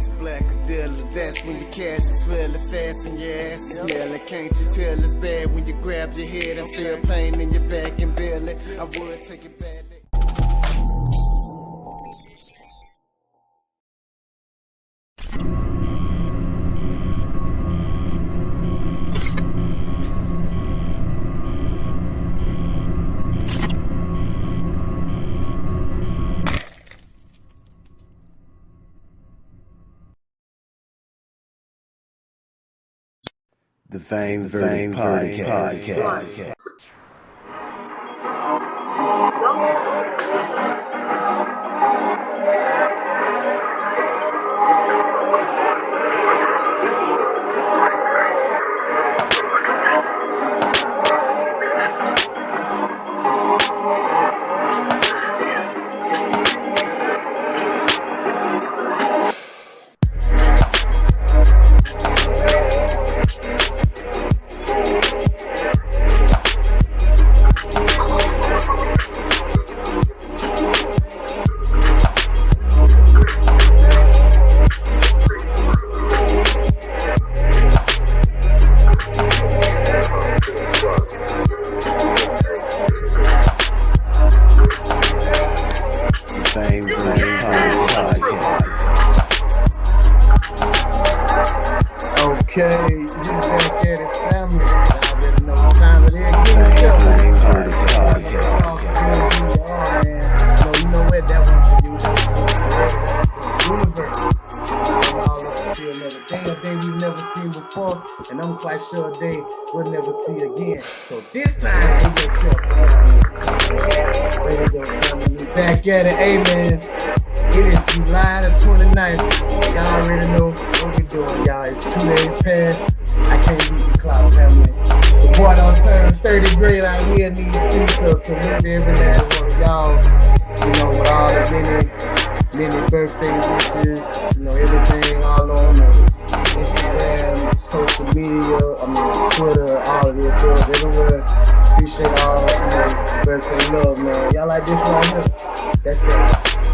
it's black or dealer. That's when your cash is really fast and your ass is smelling. Can't you tell it's bad when you grab your head and feel pain in your back and belly? I would take it back. The Fame Verdict Podcast. And I'm quite sure they will never see again. So this time, we back at it. Amen. It is July the 29th. Y'all already know what we're doing, y'all. It's 2 days past. I can't beat the clock, family. The boy don't turn 30 grade out here in these streets, so salute to every last one of y'all. You know, with all the many birthday wishes, you know, everything all on Instagram, social media, Twitter, all of this stuff, everywhere. Appreciate all, birthday love, man. Y'all like this right here? That's that,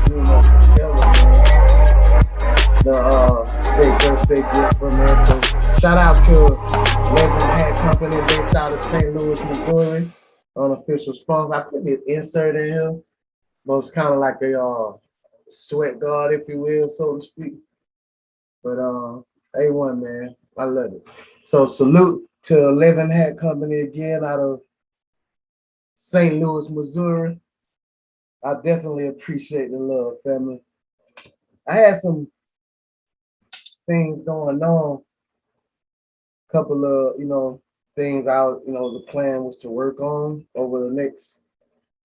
man. The big birthday gift from me. So shout out to Legend Hat Company based out of St. Louis, Missouri. Unofficial sponsor. I put this insert in here, but it's kind of like a sweat guard, if you will, so to speak. But A1, man. I love it. So salute to 11 Hat Company again out of St. Louis, Missouri. I definitely appreciate the love, family. I had some things going on. Couple of, things the plan was to work on over the next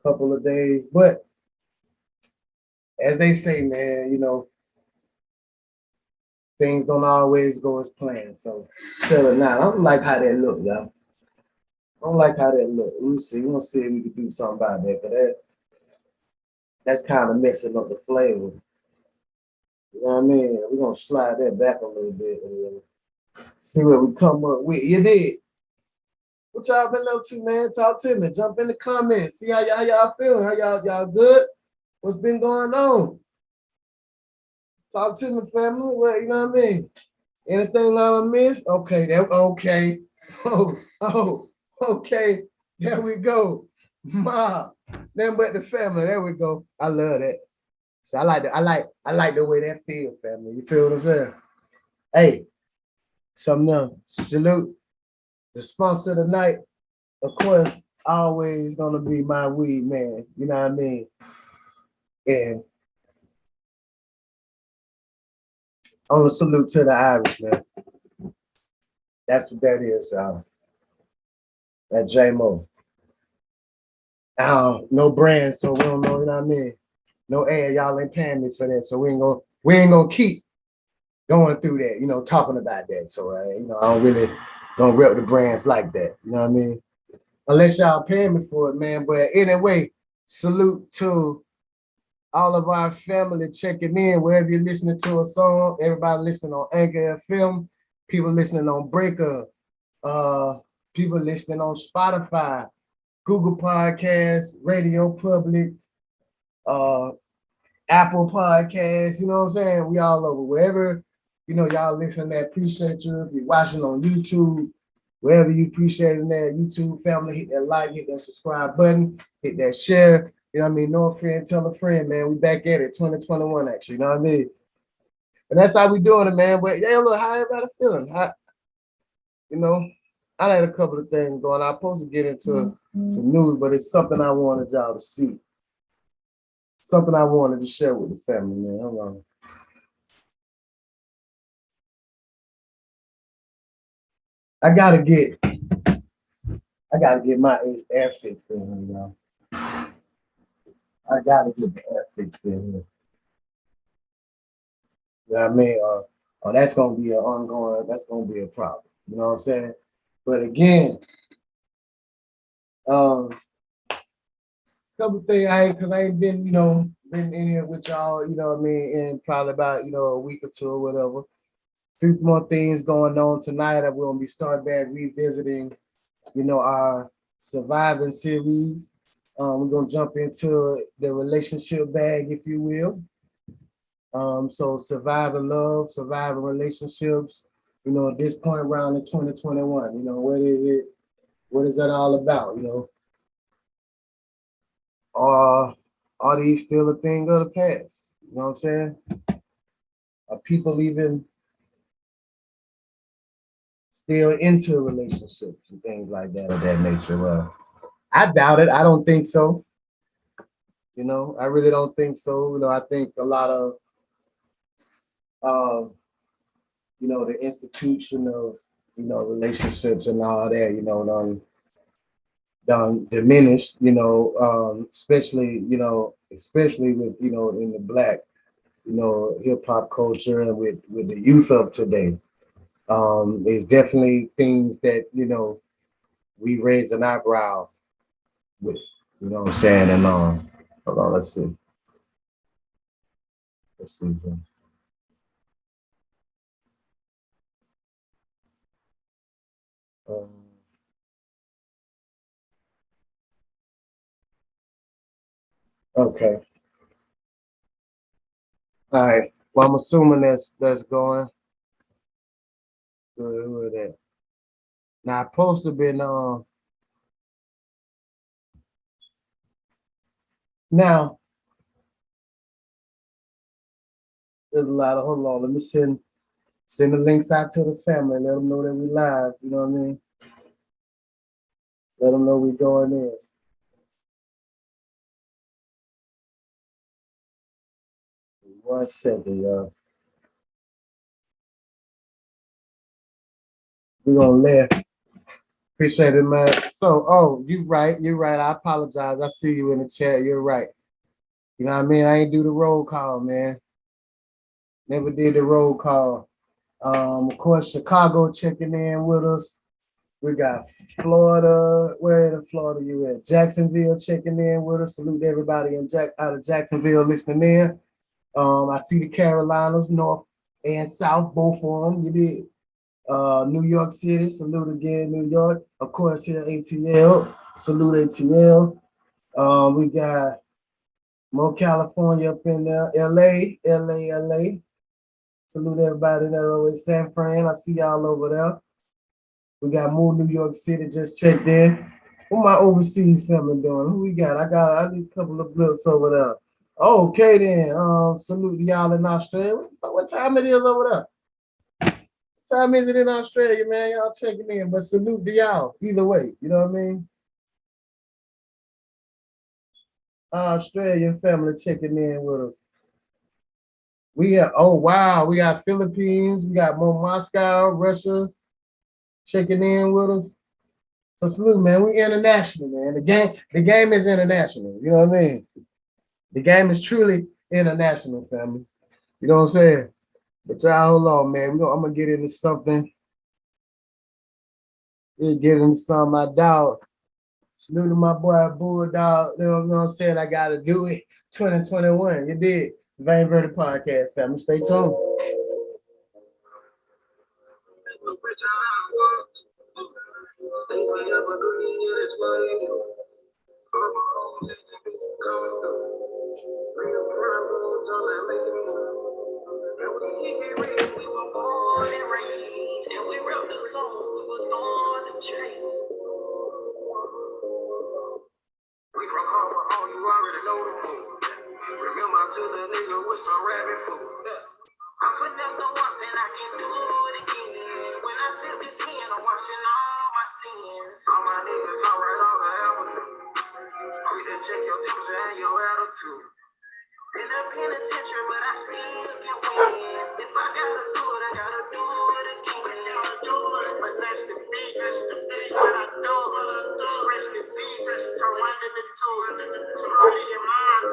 couple of days. But as they say, man, things don't always go as planned. So settle it now. I don't like how that look, y'all. I don't like how that look. Let me see. We're gonna see if we can do something about that. But that's kind of messing up the flavor. You know what I mean? We're gonna slide that back a little bit and see what we come up with. You did. What y'all been up to, man? Talk to me. Jump in the comments. See how y'all feeling. How y'all good? What's been going on? Talk to me, family. Well, you know what I mean? Anything I missed? Okay, okay. Okay. There we go. Ma. Then but the family. There we go. I love that. So I like the way that feels, family. You feel what I'm saying? Hey, something else. Salute. The sponsor tonight, of course, always gonna be my weed man. You know what I mean? And I want to salute to the Irish, man. That's what that is. That J-Mo. No brand, so we don't know, you know what I mean? No ad, y'all ain't paying me for that, so we ain't gonna keep going through that, talking about that. So I don't really rep the brands like that, you know what I mean? Unless y'all paying me for it, man. But anyway, salute to all of our family checking in, wherever you're listening to a song, everybody listening on Anchor FM, people listening on Breaker, people listening on Spotify, Google Podcasts, Radio Public, Apple Podcasts, you know what I'm saying? We all over. Wherever you know, y'all listening there, appreciate you. If you're watching on YouTube, wherever you appreciate it there, YouTube family, hit that like, hit that subscribe button, hit that share. You know what I mean? Know a friend, tell a friend, man. We back at it, 2021, actually. You know what I mean? And that's how we doing it, man. But yeah, look, how everybody feeling? You know, I had a couple of things going. I'm supposed to get into some news, but it's something I wanted y'all to see. Something I wanted to share with the family, man. Hold on. I gotta get my air fixed in here, y'all. I gotta get the air fixed in here. You know what I mean? That's gonna be an ongoing, that's gonna be a problem. You know what I'm saying? But again, couple things because I ain't been, been in here with y'all, you know what I mean, in probably about, a week or two or whatever. Few more things going on tonight. I will be start back revisiting, our surviving series. We're gonna jump into the relationship bag, if you will. So surviving love, surviving relationships, at this point around in 2021, what is that all about? Are these still a thing of the past? You know what I'm saying? Are people even still into relationships and things like that of that nature? Well, I doubt it. I don't think so. I really don't think so. I think a lot of the institution of relationships and all that, done diminished, especially with in the black, hip hop culture and with the youth of today. There's definitely things that we raise an eyebrow with, you know what I'm saying? And hold on, let's see. Okay. All right. Well, I'm assuming that's going. Who are that? Now, I supposed to been now. There's a lot of hold on. Let me send the links out to the family. Let them know that we live. You know what I mean? Let them know we going in. One second, y'all. We're gonna live. Appreciate it, man. So, you're right. I apologize. I see you in the chat. You're right. You know what I mean? I ain't do the roll call, man. Never did the roll call. Of course, Chicago checking in with us. We got Florida. Where in Florida you at? Jacksonville checking in with us. Salute everybody out of Jacksonville listening in. I see the Carolinas, North and South, both of them. You did. New York City, salute again, New York. Of course, here ATL, salute ATL. We got more California up in there, LA. Salute everybody in there over San Fran. I see y'all over there. We got more New York City just checked in. What my overseas family doing? Who we got? I need a couple of blips over there. Oh, okay then. Salute to y'all in Australia. What time it is over there? Time is it in Australia, man? Y'all checking in, but salute to y'all either way. You know what I mean? Australian family checking in with us. We got Philippines, we got more Moscow, Russia checking in with us. So salute, man. We international, man. The game is international. You know what I mean? The game is truly international, family. You know what I'm saying? But y'all hold on, man. I'm gonna get into something. Get into something. My dog. Salute to my boy Bulldog. You know what I'm saying? I gotta do it. 2021. You did. Vain Verdict Podcast, family. Stay tuned. born and raised, and we wrote the song, we was on the train. We from home, you already know the move. Remember to the nigga with some rabbit food. I put that so up and I can do it again. When I sip this hand, I'm washing all my sins. All my niggas alright on the avenue. We just check your temperature and your attitude. In the penitentiary, but I still can win. If I gotta do it, I gotta do it again. But that's the biggest, what I do. Rest in peace, turn one into two. Slowly in mind,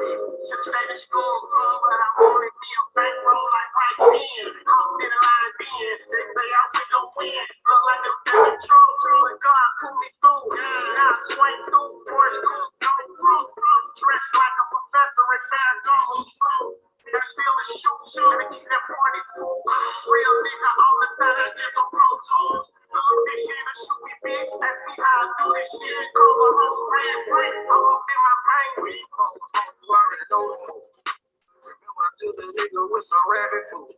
should stay to school, but I wanna be a bankroll like right then. I'm in a line then. They say I we gon' win. Look like a better troll, but God pull me through. Now I swing through, force through, go through. Dressed like a professor in Arizona school. They're still a shoot, and keep that party cool. Real nigga all the time, get the pro tools. Look this shit and shoot me, bitch. That's me how I do this shit. Call my whole red plate. I'm up in my brain. You already know the move. Remember to the nigga with some rabbit food.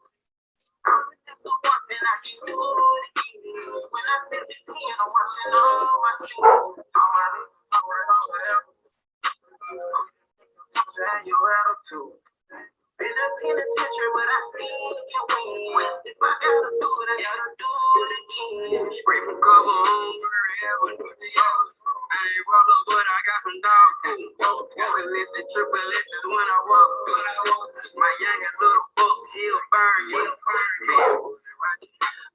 I'm just the one that I can do it again. When I sip this pen, I'm washing all my sins. All my niggas already know the hell. And your attitude. Been a penitentiary, but I still can win. If I gotta do it, I gotta do it again. Spray from cover on forever. I ain't brother, but I got some dog food. Triple X's when I walk through. My youngest little book, he'll burn you.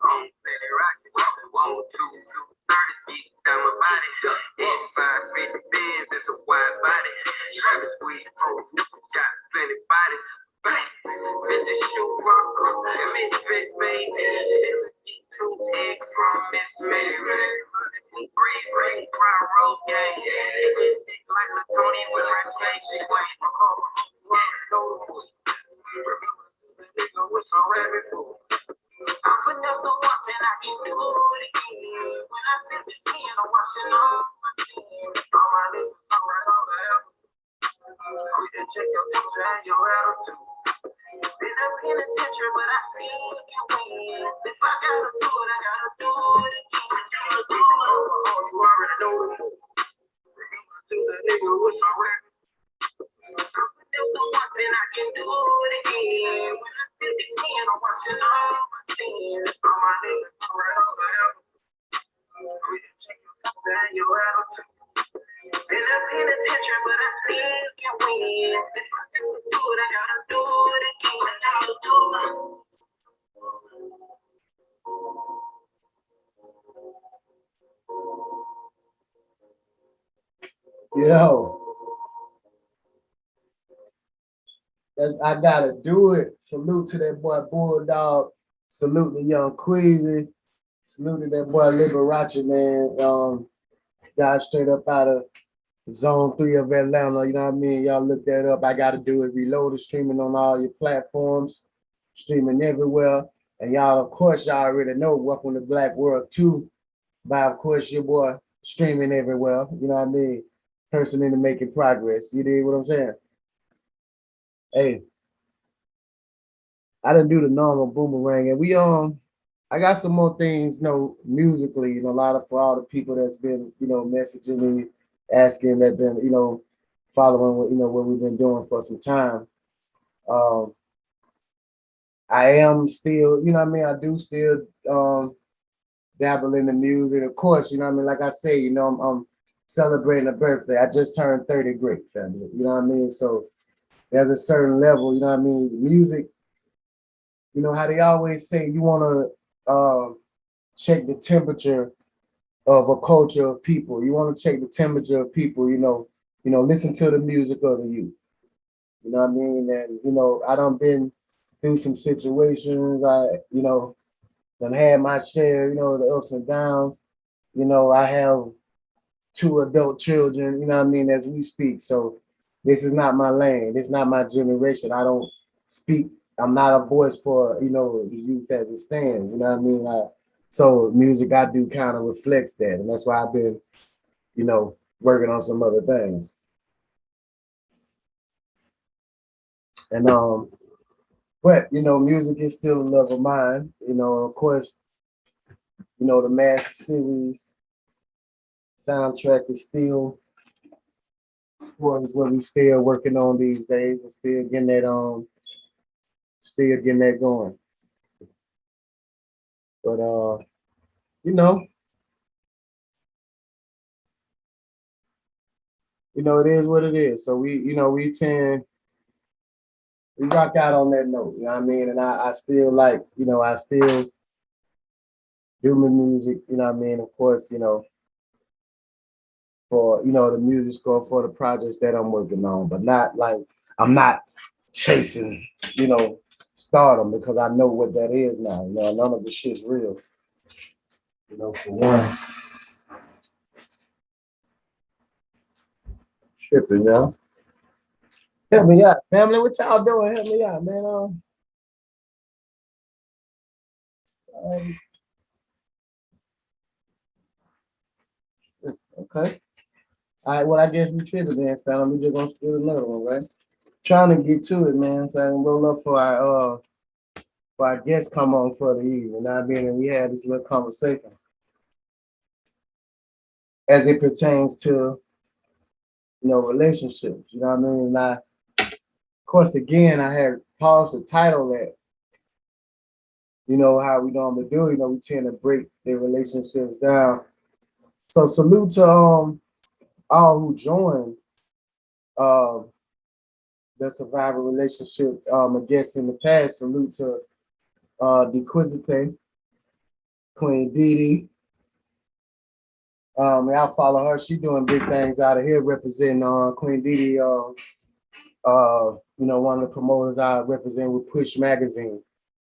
I'm steady rocking, want to. 30 feet down my body. It's 550 bins, it's a wide body. Travis squeeze, got plenty bodies. Bitches shoot rock, and misfit baby. Two eggs from Miss Mary. Green, brown road gang. Like the Tony with my face, she wait for her. Remember the nigga with some rabbit food. I put that so up and I can do it again. When I sip this pen, I'm washing all my sins. All my niggas alright on the hell. We just check your temperature and your attitude. Been a penitentiary, but I still can win. If I gotta do it, I gotta do it again. You already know the move. Remember to the nigga with some rabbit. I put that so up and I can do it again. When I sip this pen, I'm washing all my sins. All my niggas alright on the hell. We just check your temperature and your attitude. Been a penitentiary, but I still can win. If I gotta do it, I gotta do it again. I gotta do it. Yo, I gotta do it. Salute to that boy Bulldog. Salute to young Queasy. Salute to that boy Liberace, man. Got straight up out of Zone 3 of Atlanta. You know what I mean? Y'all look that up. I gotta do it. Reloaded, streaming on all your platforms, streaming everywhere. And y'all, of course, y'all already know Welcome to Black World 2 by, of course, your boy streaming everywhere. You know what I mean? Person into making progress. You dig what I'm saying? Hey, I didn't do the normal boomerang, and I got some more things, musically, a lot of for all the people that's been, messaging me, asking, that been, following what, what we've been doing for some time. I am still, I do still dabble in the music, of course, like I say, I'm celebrating a birthday. I just turned 30, great family, So there's a certain level, music, how they always say you want to check the temperature of a culture of people. You want to check the temperature of people, listen to the music of the youth. You know what I mean? And, I done been through some situations. Done had my share, the ups and downs. I have 2 adult children, as we speak. So this is not my lane. This is not my generation. I don't speak. I'm not a voice for, the youth as it stands. You know what I mean? So music I do kind of reflects that. And that's why I've been, working on some other things. And But music is still a love of mine. Of course, the Master Series soundtrack is still what we still working on these days and still getting that going. But it is what it is. So we rock out on that note, you know what I mean? And I still I still do my music, you know what I mean? Of course, for the music score for the projects that I'm working on, but not like I'm not chasing, stardom because I know what that is now. None of the shit's real. For one. Tripping, y'all. Help me out. Family, what y'all doing? Help me out, man. Okay. All right, well, I guess we tripping then, family. We just gonna split another one, right? Trying to get to it, man. So we'll look for our guests come on for the evening. I mean, and we had this little conversation as it pertains to relationships. You know what I mean? And of course, again, I had paused the title that how we normally do. We tend to break the relationships down. So salute to all who joined the survivor relationship. I guess in the past, salute to Dequizite, Queen Dee. I'll follow her. She doing big things out of here, representing Queen Dee. One of the promoters I represent with Push Magazine.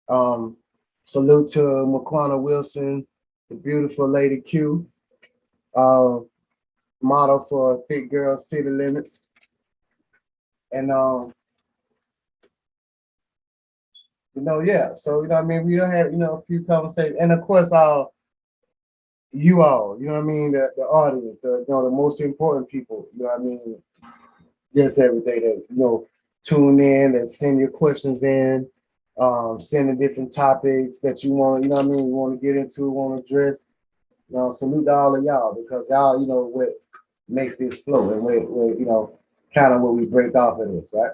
Salute to McQuana Wilson, the beautiful Lady Q, model for Thick Girl City Limits. And yeah. So I mean, we don't have a few conversations, and of course, you all, the audience, the most important people, just every day that tune in and send your questions in, sending different topics that you want, you want to get into, want to address. Salute to all of y'all because y'all, what makes this flow and where kind of what we break off of this, right?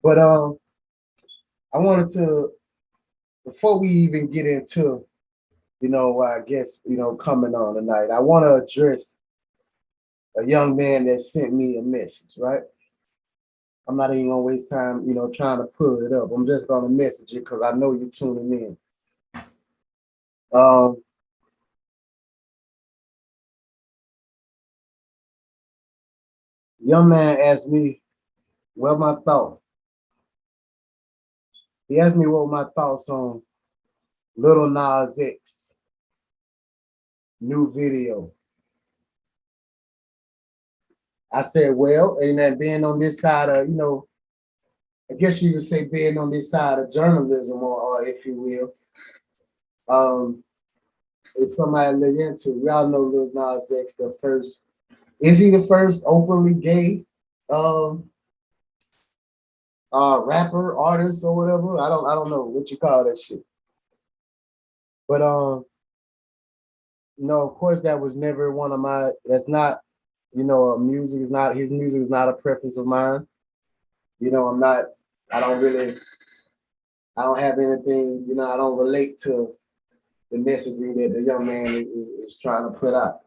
But I wanted to, before we even get into, I guess, coming on tonight, I want to address a young man that sent me a message, right? I'm not even gonna waste time, trying to pull it up. I'm just gonna message it because I know you're tuning in. Young man asked me, what my thoughts? He asked me what my thoughts on Lil Nas X new video. I said, well, and that being on this side of, I guess you could say being on this side of journalism, or if you will, if somebody look into, we all know Lil Nas X, is he the first openly gay rapper, artist, or whatever? I don't know what you call that shit. But of course that was never one of my, that's not, his music is not a preference of mine. I don't have anything, I don't relate to the messaging that the young man is trying to put out.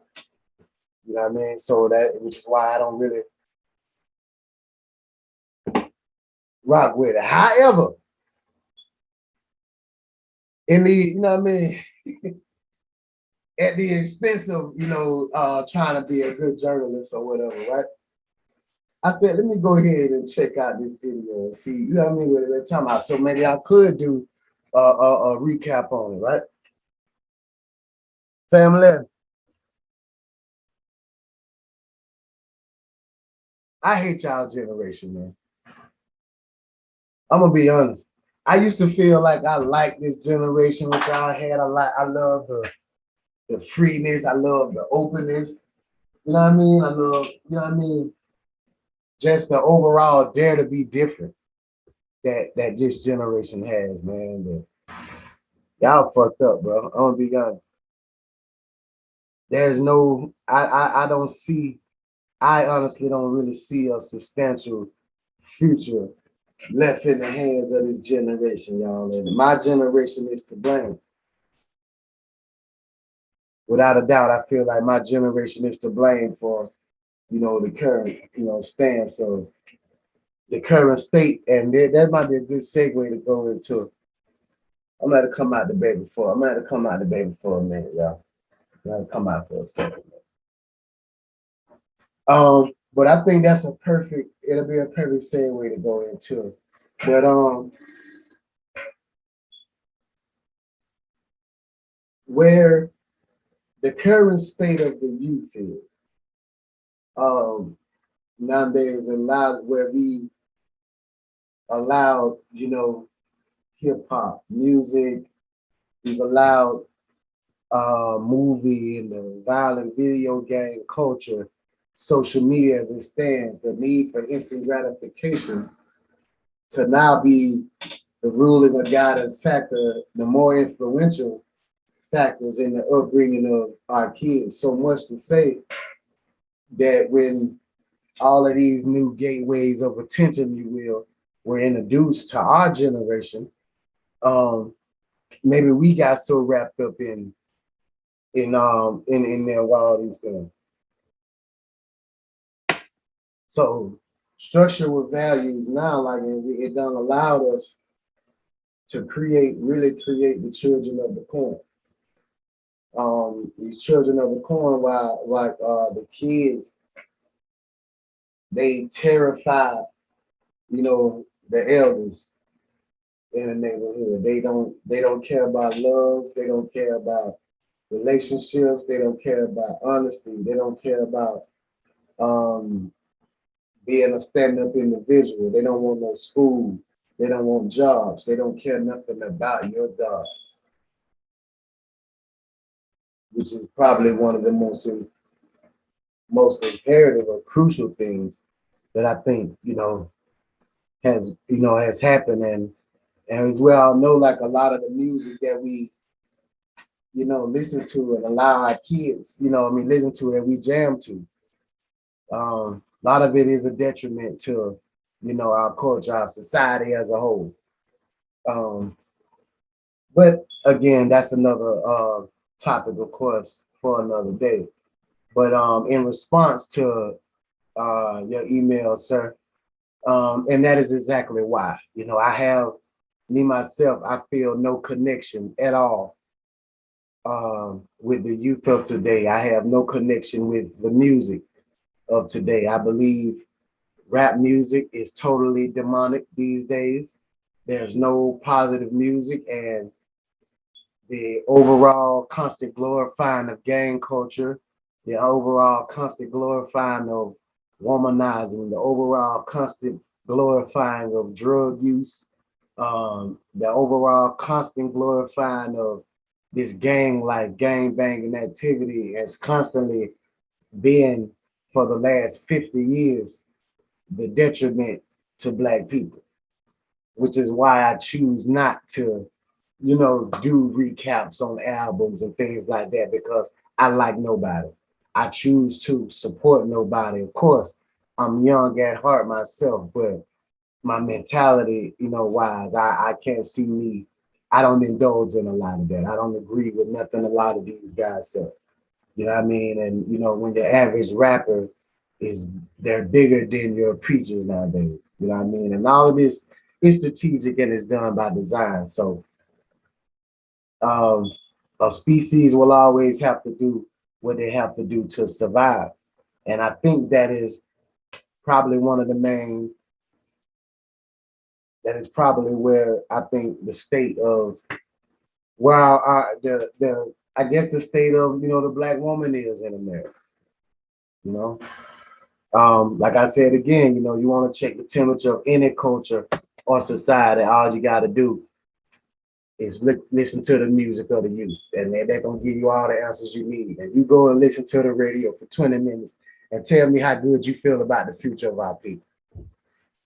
You know what I mean? So which is why I don't really rock with it. However, in the, at the expense of, trying to be a good journalist or whatever, right? I said, let me go ahead and check out this video and see, what they're talking about. So maybe I could do a recap on it, right? Family, I hate y'all generation, man. I'm gonna be honest. I used to feel like I liked this generation, which I had a lot. I love the freeness. I love the openness. You know what I mean? I love, just the overall dare to be different. that this generation has, man. But y'all fucked up, bro. I'm gonna be honest. There's no, I don't see, I honestly don't really see a substantial future left in the hands of this generation, y'all. And my generation is to blame. Without a doubt, I feel like my generation is to blame for, the current, stance of the current state. And that might be a good segue to go into. I'm gonna come out the baby for. I'm gonna come out the baby for a minute, y'all. I'm gonna come out for a second. But I think that's it'll be a perfect segue to go into. But where the current state of the youth is, nowadays allowed where we allowed, hip hop music, we've allowed movie and the violent video game culture, social media as it stands, the need for instant gratification to now be the ruling or guiding factor, the more influential factors in the upbringing of our kids. So much to say that when all of these new gateways of attention, you will, were introduced to our generation, maybe we got so wrapped up in there while all these things. So structure with values now, like it done allowed us to really create the children of the corn. These children of the corn, while like the kids, they terrify, the elders in the neighborhood. They don't care about love. They don't care about relationships. They don't care about honesty. They don't care about being a stand-up individual. They don't want no school. They don't want jobs. They don't care nothing about your God, which is probably one of the most imperative or crucial things that I think, has happened. And as we all know, like a lot of the music that we, listen to and allow our kids, listen to and we jam to. A lot of it is a detriment to, our culture, our society as a whole. But again, that's another topic, of course, for another day. But in response to your email, sir, and that is exactly why, I feel no connection at all with the youth of today. I have no connection with the music of today. I believe rap music is totally demonic these days. There's no positive music, and the overall constant glorifying of gang culture, the overall constant glorifying of womanizing, the overall constant glorifying of drug use, the overall constant glorifying of this gang banging activity has constantly been, for the last 50 years, the detriment to Black people, which is why I choose not to, do recaps on albums and things like that, because I like nobody. I choose to support nobody. Of course, I'm young at heart myself, but my mentality, wise, I can't see me. I don't indulge in a lot of that. I don't agree with nothing a lot of these guys say. You know what I mean? And when your average rapper they're bigger than your preachers nowadays. You know what I mean? And all of this is strategic and is done by design. So a species will always have to do what they have to do to survive. And I think that is probably where I think the state of I guess the state of, the Black woman is in America. Like I said again, you want to check the temperature of any culture or society, all you got to do is listen to the music of the youth, and they're going to give you all the answers you need. And you go and listen to the radio for 20 minutes and tell me how good you feel about the future of our people.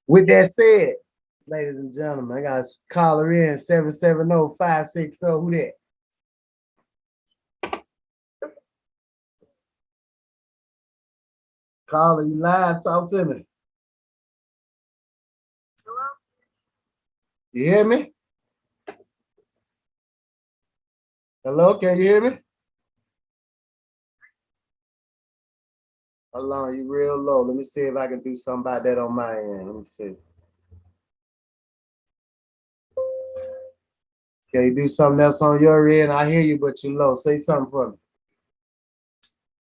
With that said, Ladies and gentlemen, I got a caller in 770-560. Who that? Caller, you live? Talk to me. Hello? You hear me? Hello, can you hear me? Hold on, you real low. Let me see if I can do something about that on my end. Let me see. Can you do something else on your end? I hear you, but you low. Say something for me.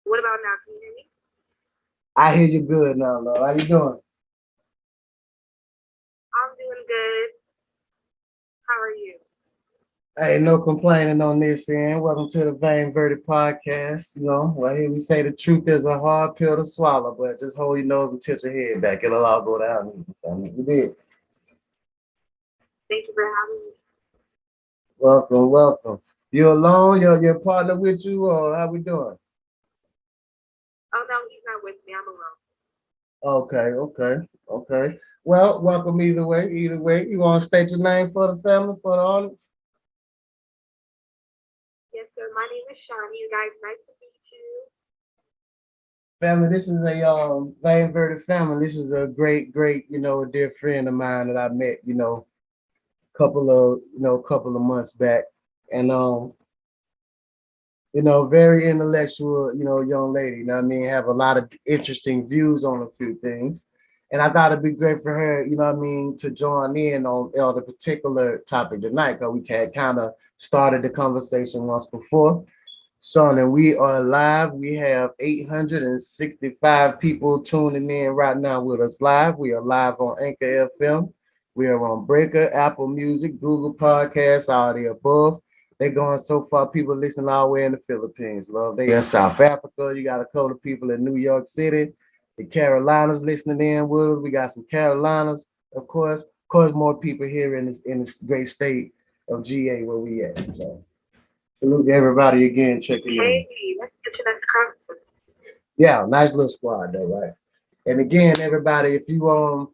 What about now? Can you hear me? I hear you good now, Lord. How you doing? I'm doing good. How are you? Hey, no complaining on this end. Welcome to the Vain Verdict podcast. You know, well, here we say the truth is a hard pill to swallow, but just hold your nose and tilt your head back. It'll all go down. You did. Thank you for having me. Welcome, welcome. You alone? Your partner with you, or how we doing? Oh no, he's not with me. I'm alone. Okay. Well, welcome either way. Either way, you want to state your name for the family, for the audience? Yes, sir. My name is Shawnee. You guys, nice to meet you. Family, this is a Vain Verdict family. This is a great, a dear friend of mine that I met, couple of months back. And very intellectual, young lady. You know what I mean? Have a lot of interesting views on a few things. And I thought it'd be great for her, to join in on the particular topic tonight, because we had kind of started the conversation once before. Sean, and we are live. We have 865 people tuning in right now with us live. We are live on Anchor FM. We are on Breaker, Apple Music, Google Podcasts, all the above. They're going so far, people listening all the way in the Philippines, love. They in South Africa. You got a couple of people in New York City. The Carolinas listening in with us. We got some Carolinas, of course. Of course, more people here in this great state of GA where we at. So salute to everybody again checking in. Hey, let's get to that conference. Yeah, nice little squad though, right? And again, everybody, if you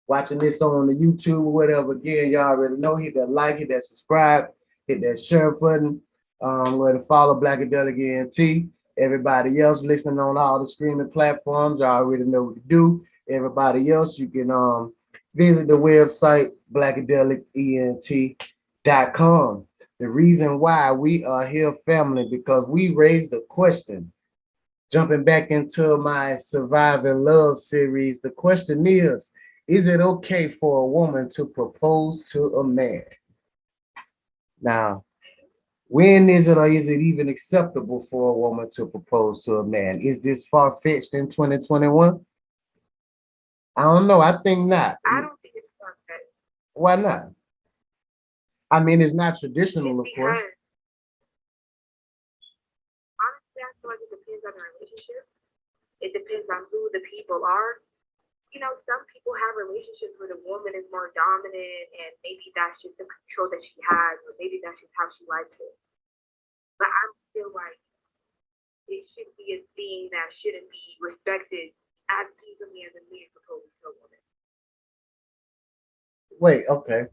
watching this on the YouTube or whatever, again, y'all already know, hit that like, hit that subscribe, hit that share button. Where to follow Blackadelic ENT. Everybody else listening on all the streaming platforms, y'all already know what to do. Everybody else, you can visit the website blackadelicent.com. The reason why we are here, family, because we raised a question. Jumping back into my Surviving Love series, the question is it okay for a woman to propose to a man? Now, when is it, or is it even acceptable for a woman to propose to a man? Is this far-fetched in 2021? I don't know. I think not. I don't think it's perfect. Why not? I mean, it's not traditional, of course. Honestly, I feel like it depends on the relationship. It depends on who the people are. Some people have relationships where the woman is more dominant, and maybe that's just the control that she has, or maybe that's just how she likes it. But I feel like it should be a thing that shouldn't be respected as easily as a man proposing to a woman. Wait, okay.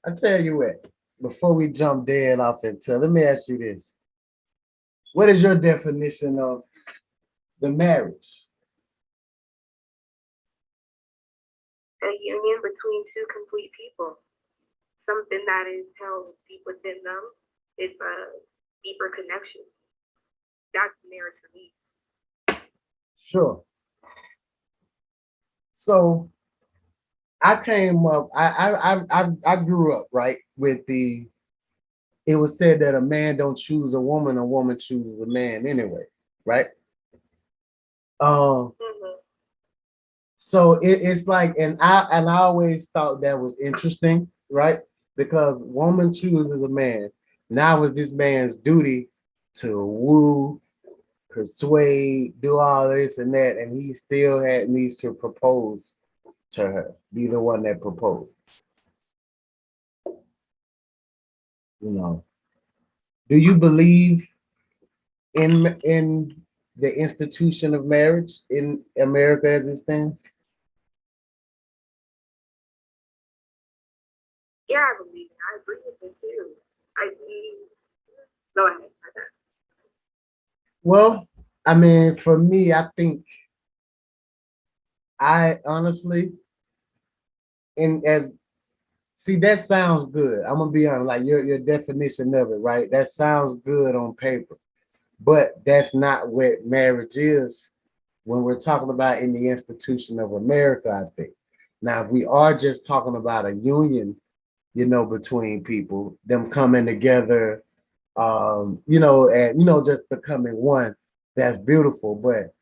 I tell you what, before we jump dead off into, let me ask you this. What is your definition of the marriage? A union between two complete people. Something that is held deep within them. It's a deeper connection. That's marriage for me. Sure. So I came up, I grew up, right, with it was said that a man don't choose a woman chooses a man anyway, right? So it's like, and I always thought that was interesting, right? Because woman chooses a man. Now it's this man's duty to woo, persuade, do all this and that, and he still needs to propose to her, be the one that proposes. Do you believe in the institution of marriage in America as it stands? Yeah, I believe it. I agree with it too. I mean, go ahead. Well, I mean, for me, I think I honestly, and as see, that sounds good. I'm gonna be honest, like your definition of it, right? That sounds good on paper, but that's not what marriage is when we're talking about in the institution of America, I think. Now, if we are just talking about a union, between people, them coming together, and just becoming one, that's beautiful. But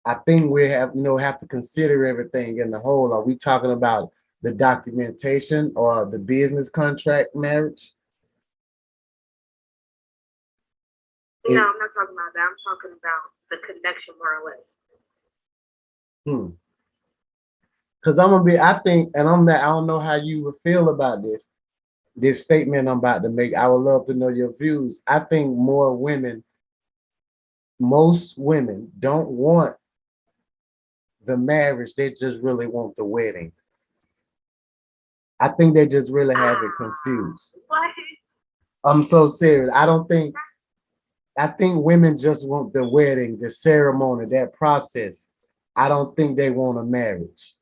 I think we have to consider everything in the whole. Are we talking about the documentation or the business contract marriage? No, I'm not talking about that. I'm talking about the connection, more or less. Because I think, and I don't know how you would feel about this statement I'm about to make. I would love to know your views. I think most women don't want the marriage, they just really want the wedding. I think they just really have it confused. What? I'm so serious. I think women just want the wedding, the ceremony, that process. I don't think they want a marriage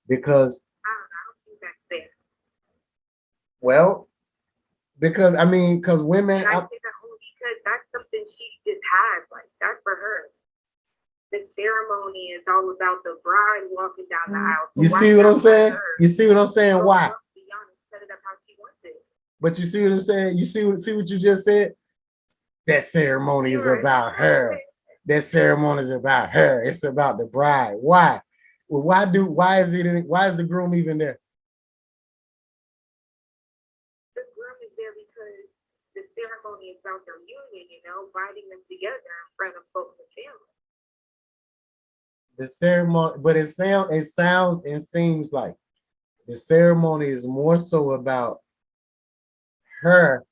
because, I don't think that's fair. well, because I mean, because women. And I say that only because that's something she just has. Like, that's for her. The ceremony is all about the bride walking down the aisle. So You see what I'm saying? You see what I'm saying? So Why? be honest, set it up how she wants it. But you see what I'm saying? You see what you just said? That ceremony is about her. That ceremony is about her. It's about the bride. Why? Well, why is the groom even there? The groom is there because the ceremony is about their union, binding them together in front of folks and family. The ceremony, but it sounds and seems like the ceremony is more so about her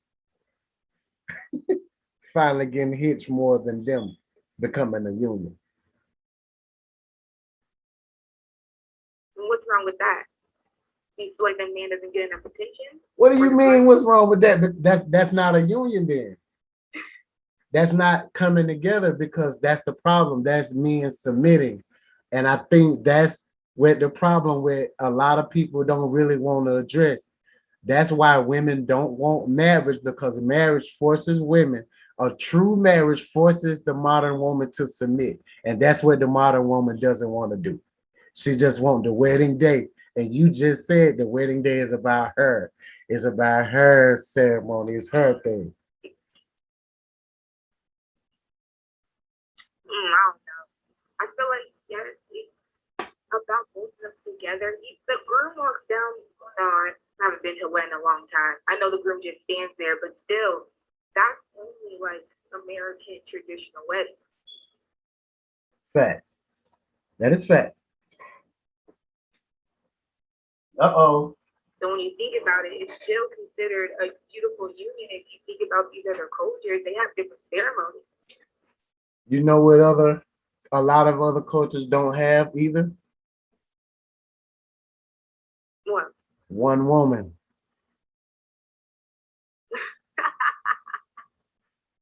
finally getting hitched more than them becoming a union. And what's wrong with that? You feel like that man doesn't get enough attention? What do you mean? What's wrong with that? That's not a union then. That's not coming together because that's the problem. That's men submitting. And I think that's where the problem with a lot of people don't really want to address. That's why women don't want marriage, because marriage forces women. A true marriage forces the modern woman to submit. And that's what the modern woman doesn't want to do. She just wants the wedding day. And you just said the wedding day is about her. It's about her ceremony. It's her thing. I don't know. I feel like, yes, it's about both of them together. The groom walks down. No, I haven't been to a wedding in a long time. I know the groom just stands there, but still, that's only like American traditional wedding. Facts. That is fact. Uh-oh. So when you think about it, it's still considered a beautiful union. If you think about these other cultures, they have different ceremonies. You know what a lot of other cultures don't have either? What? One woman.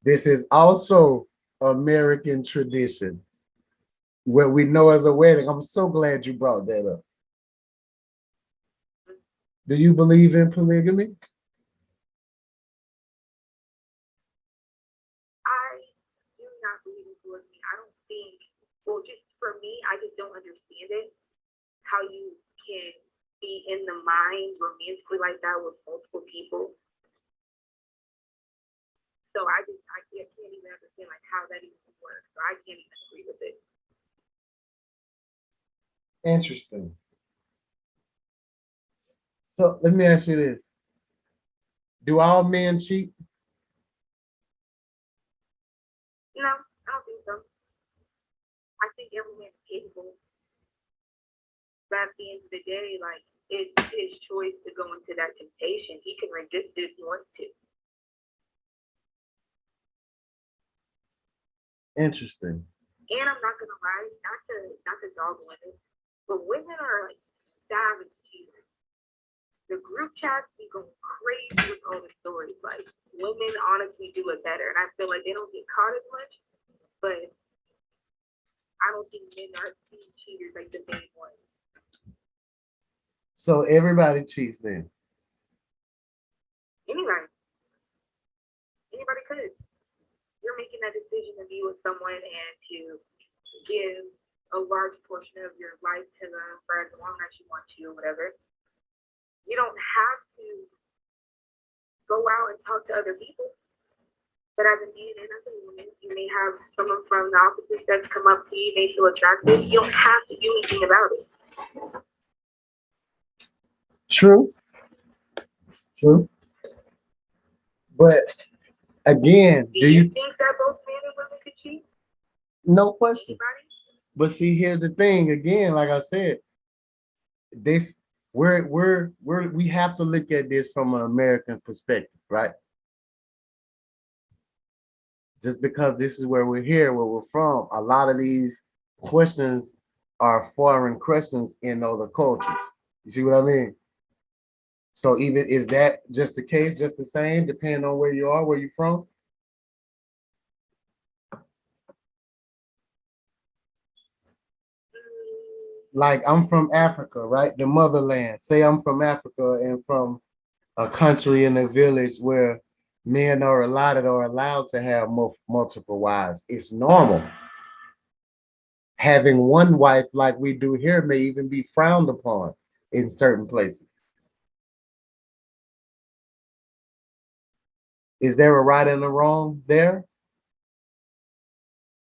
This is also American tradition. What we know as a wedding. I'm so glad you brought that up. Do you believe in polygamy? I do not believe in polygamy. I don't think, well, just for me, I just don't understand it. How you can be in the mind romantically like that with multiple people. So I can't even understand like how that even works. So I can't even agree with it. Interesting. So let me ask you this. Do all men cheat? No, I don't think so. I think every man's capable. But at the end of the day, like, it's his choice to go into that temptation. He can resist it if he wants to. Interesting. And I'm not gonna lie, not to dog women, but women are like savage cheaters. The group chats be going crazy with all the stories. Like, women honestly do it better, and I feel like they don't get caught as much. But I don't think men are being cheaters like the main ones. So everybody cheats then. Anybody could. You're making that decision to be with someone and to give a large portion of your life to them for as long as you want to, or whatever. You don't have to go out and talk to other people. But as a man and as a woman, you may have someone from the opposite sex come up to you, may feel attractive. You don't have to do anything about it. True. But again, do you think that both men and women could cheat? No question. Anybody? But see, here's the thing. Again, like I said, we have to look at this from an American perspective, right? Just because this is where we're here, where we're from, a lot of these questions are foreign questions in other cultures. You see what I mean? So even is that just the case, just the same, depending on where you are, where you're from? Like I'm from Africa, right? The motherland. Say I'm from Africa and from a country in a village where men are allotted or allowed to have multiple wives. It's normal. Having one wife like we do here may even be frowned upon in certain places. Is there a right and a wrong there?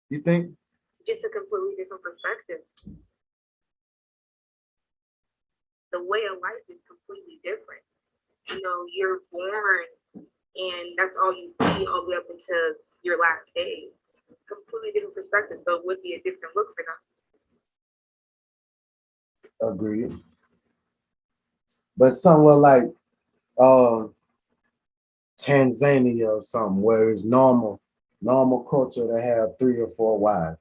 You think? Just a completely different perspective. The way of life is completely different. You know, you're born and that's all you see all the way up until your last day. Completely different perspective. So it would be a different look for them. Agreed. But somewhere like Tanzania or something, where it's normal culture to have 3 or 4 wives.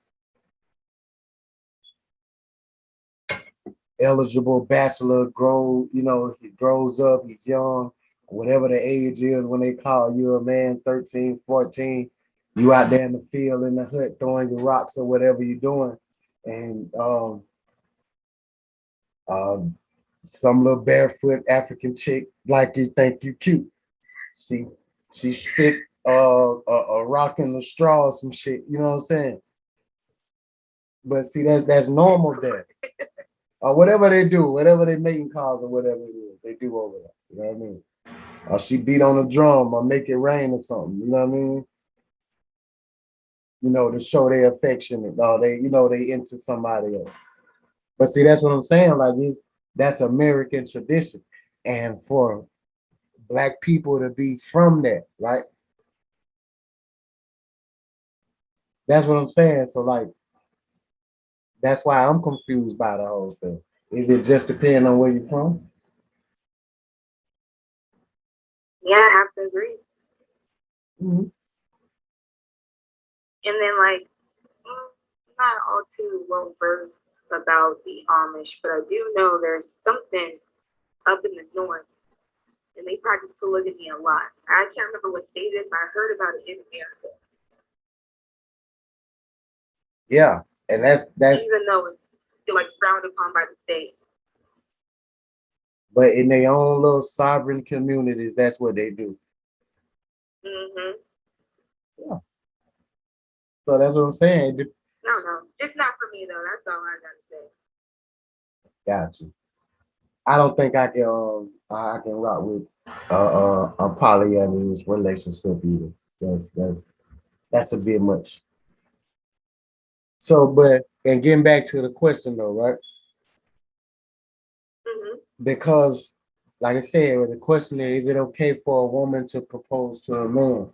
Eligible bachelor he grows up, he's young, whatever the age is when they call you a man, 13, 14, you out there in the field, in the hut, throwing your rocks or whatever you're doing. And some little barefoot African chick, like you think you cute. She spit a rock in the straw or some shit, you know what I'm saying? But see, that's normal there. Or whatever they do, whatever they making calls or whatever it is, they do over there. You know what I mean? Or she beat on the drum or make it rain or something, you know what I mean? You know, to show their affection or they into somebody else. But see, that's what I'm saying. Like that's American tradition. And for Black people to be from that, right? That's what I'm saying. So like, that's why I'm confused by the whole thing. Is it just depending on where you're from? Yeah, I have to agree. Mm-hmm. And then, like, not all too well versed about the Amish, but I do know there's something up in the north, and they practice polygamy a lot. I can't remember what state it is, but I heard about it in America. Yeah, and that's even though it's still like frowned upon by the state. But in their own little sovereign communities, that's what they do. Mm-hmm. Yeah. So that's what I'm saying. No, it's not for me though. That's all I gotta say. Got you. I don't think I can rock with a polyamorous relationship either. That's a bit much. So, and getting back to the question though, right? Mm-hmm. Because, like I said, the question is it okay for a woman to propose to a man?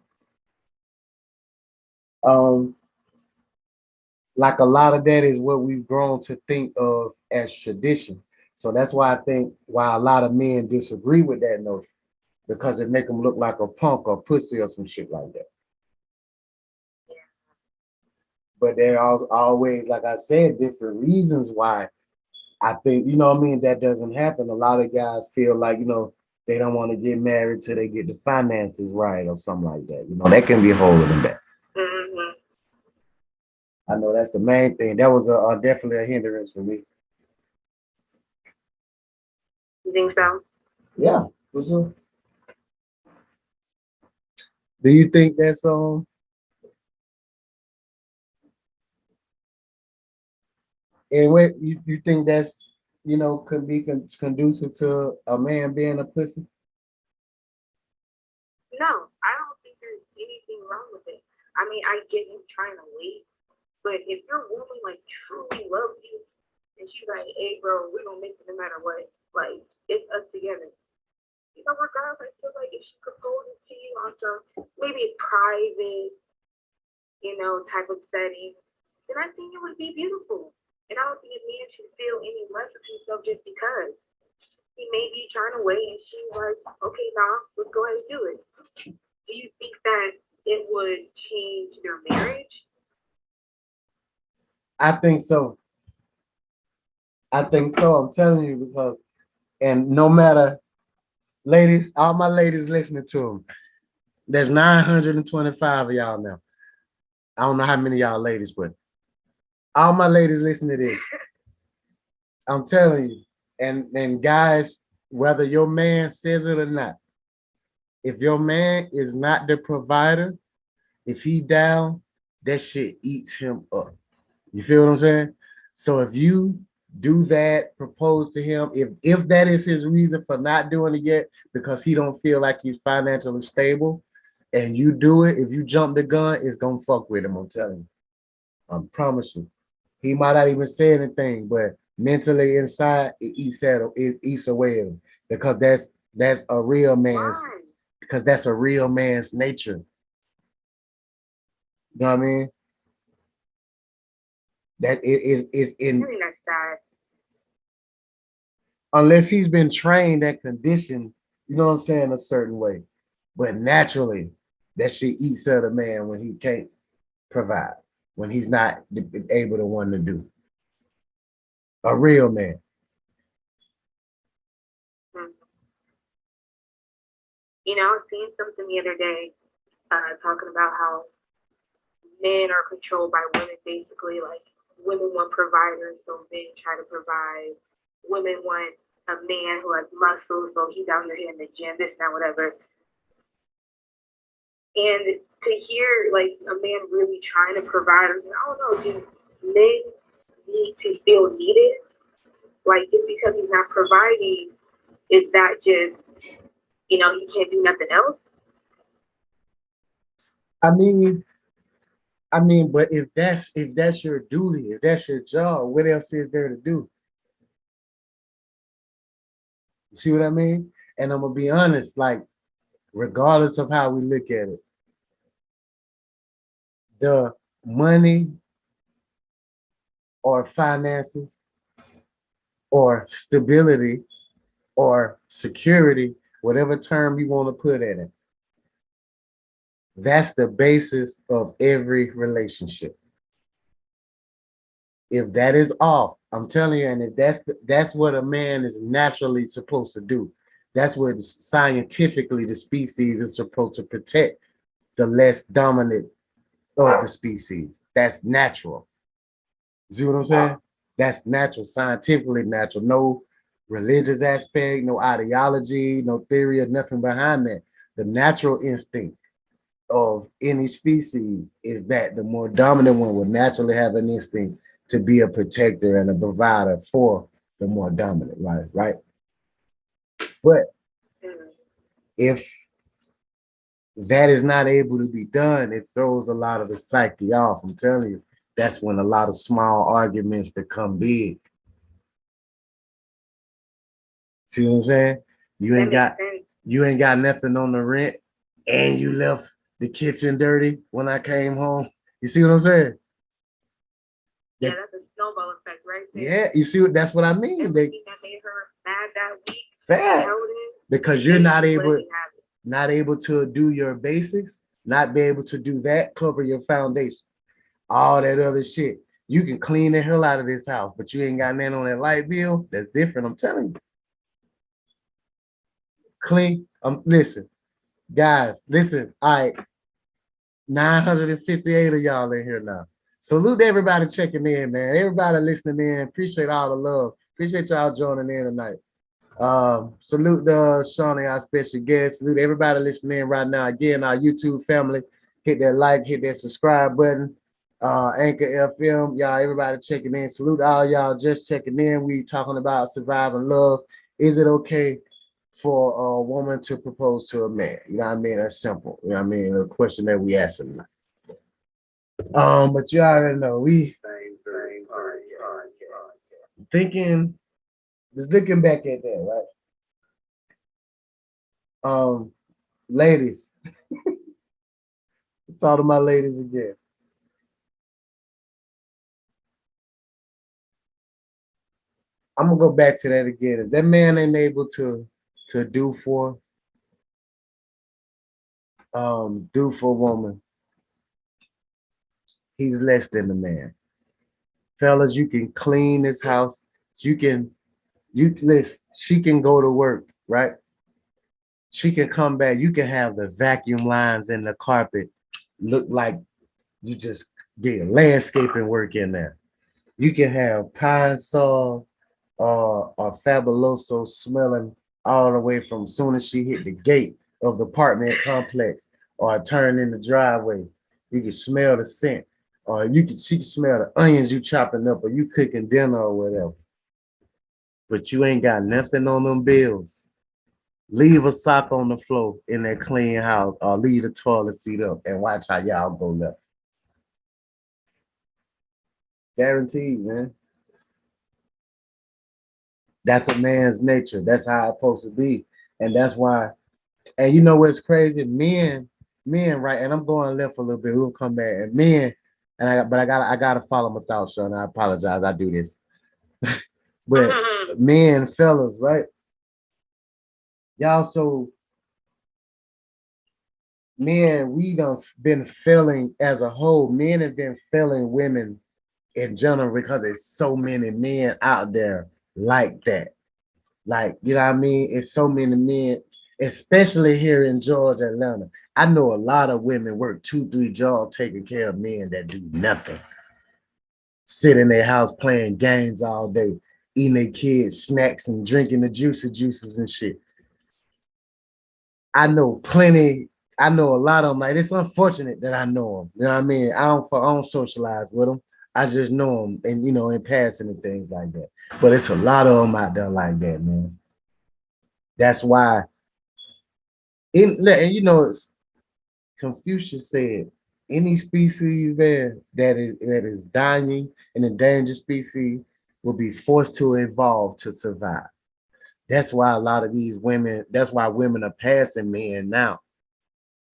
Like a lot of that is what we've grown to think of as tradition. So that's why I think why a lot of men disagree with that notion, because it make them look like a punk or pussy or some shit like that. Yeah. But there are always, like I said, different reasons why I think, you know what I mean, that doesn't happen. A lot of guys feel like, they don't want to get married till they get the finances right or something like that. You know, that can be holding them back. Mm-hmm. I know that's the main thing. That was definitely a hindrance for me. You think so? Yeah, for sure. Do you think that's anyway, you think that's could be conducive to a man being a pussy? No, I don't think there's anything wrong with it. I mean, I get him trying to wait, but if your woman like truly loves you and she's like, hey bro, we're gonna make it no matter what, like it's us together. You know, regardless, I feel like if she proposes to you on some maybe private, type of setting, then I think it would be beautiful. And I don't think a man should feel any less of himself just because he may be trying to wait and she's like, okay, nah, let's go ahead and do it. Do you think that it would change their marriage? I think so. I'm telling you because, and no matter, ladies, all my ladies listening to them, there's 925 of y'all now. I don't know how many of y'all ladies, but all my ladies listen to this. I'm telling you, and guys, whether your man says it or not, if your man is not the provider, if he down, that shit eats him up. You feel what I'm saying? So if you do that, propose to him, if that is his reason for not doing it yet, because he don't feel like he's financially stable, and you do it, if you jump the gun, it's gonna fuck with him. I'm telling you. I promise you. He might not even say anything, but mentally inside, it eats away at him because that's a real man's. Why? Because that's a real man's nature. You know what I mean? That it is in. Really not sad. Unless he's been trained and conditioned, you know what I'm saying, a certain way. But naturally, that shit eats at a man when he can't provide, when he's not able to want to do. A real man. I was seeing something the other day talking about how men are controlled by women, basically. Like, women want providers, so men try to provide. Women want a man who has muscles, so he's out here in the gym, this, that, whatever. And to hear, like, a man really trying to provide, I don't know, do men need to feel needed? Like, just because he's not providing, is that just, he can't do nothing else? I mean, but if that's your duty, if that's your job, what else is there to do? You see what I mean? And I'm gonna be honest, like, regardless of how we look at it, the money or finances or stability or security, whatever term you want to put in it, that's the basis of every relationship. If that is off, I'm telling you, and if that's what a man is naturally supposed to do. That's what scientifically the species is supposed to protect the less dominant of the species. That's natural. See what I'm saying? That's natural, scientifically natural. No religious aspect, no ideology, no theory, or nothing behind that. The natural instinct of any species is that the more dominant one will naturally have an instinct to be a protector and a provider for the more dominant, right? But if that is not able to be done, it throws a lot of the psyche off. I'm telling you, that's when a lot of small arguments become big. See what I'm saying? You ain't got nothing on the rent, and you left the kitchen dirty when I came home. You see what I'm saying? Yeah, that's a snowball effect, right there. Yeah, you see what that's what I mean. Everything that made her mad that week. Facts. Because you're not able to do your basics, not be able to do that, cover your foundation, all that other shit. You can clean the hell out of this house, but you ain't got nothing on that light bill. That's different. I'm telling you. clean. Listen, guys, listen. All right, 958 of y'all in here now. Salute to everybody checking in, man. Everybody listening in. Appreciate all the love. Appreciate y'all joining in tonight. Salute to Shawnee, our special guest. Salute everybody listening in right now. Again, our YouTube family. Hit that like, hit that subscribe button. Anchor FM, y'all, everybody checking in. Salute to all y'all just checking in. We talking about surviving love. Is it okay for a woman to propose to a man? You know what I mean? That's simple. You know what I mean? A question that we asking. But you already know we thinking, just looking back at that, right? Ladies, talk to my ladies again. I'm gonna go back to that again. If that man ain't able to do for a woman, he's less than a man. Fellas, you can clean this house. Listen, she can go to work, right? She can come back. You can have the vacuum lines in the carpet look like you just did landscaping work in there. You can have Pine Sol or Fabuloso smelling all the way from soon as she hit the gate of the apartment complex or turn in the driveway. You can smell the scent, or she can smell the onions you chopping up, or you cooking dinner or whatever. But you ain't got nothing on them bills. Leave a sock on the floor in that clean house, or leave the toilet seat up and watch how y'all go left. Guaranteed, man. That's a man's nature. That's how it's supposed to be. And that's why, and you know what's crazy? Men, right? And I'm going left a little bit. We'll come back. And men, I gotta follow my thoughts, son. I apologize. I do this. But men, fellas, right? Y'all so men, we done been failing as a whole. Men have been failing women in general because there's so many men out there like that. Like, you know what I mean? It's so many men, especially here in Georgia, Atlanta. I know a lot of women work 2-3 jobs taking care of men that do nothing. Sit in their house playing games all day, eating their kids snacks and drinking the juices and shit. I know plenty. I know a lot of them. Like, it's unfortunate that I know them. You know what I mean? I don't socialize with them. I just know them, and in passing and things like that. But it's a lot of them out there like that, man. That's why. It's Confucius said, any species, man, that is dying, an endangered species, will be forced to evolve to survive. That's why a lot of these women. That's why women are passing men now,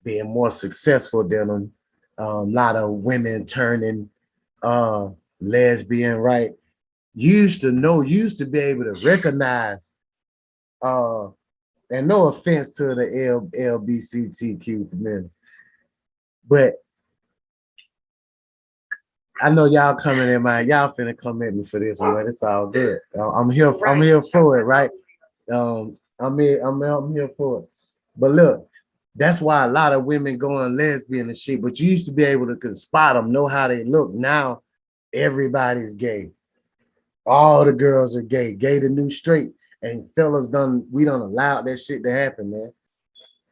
being more successful than them. A lot of women turning lesbian, right? Used to be able to recognize, and no offense to the LBCTQ community, but I know y'all coming in y'all finna come at me for this one, but it's all good. I'm here for it, right? I'm here for it. But look, that's why a lot of women going lesbian and shit, but you used to be able to spot them, know how they look. Now everybody's gay. All the girls are gay the new straight. And fellas we done allowed that shit to happen, man.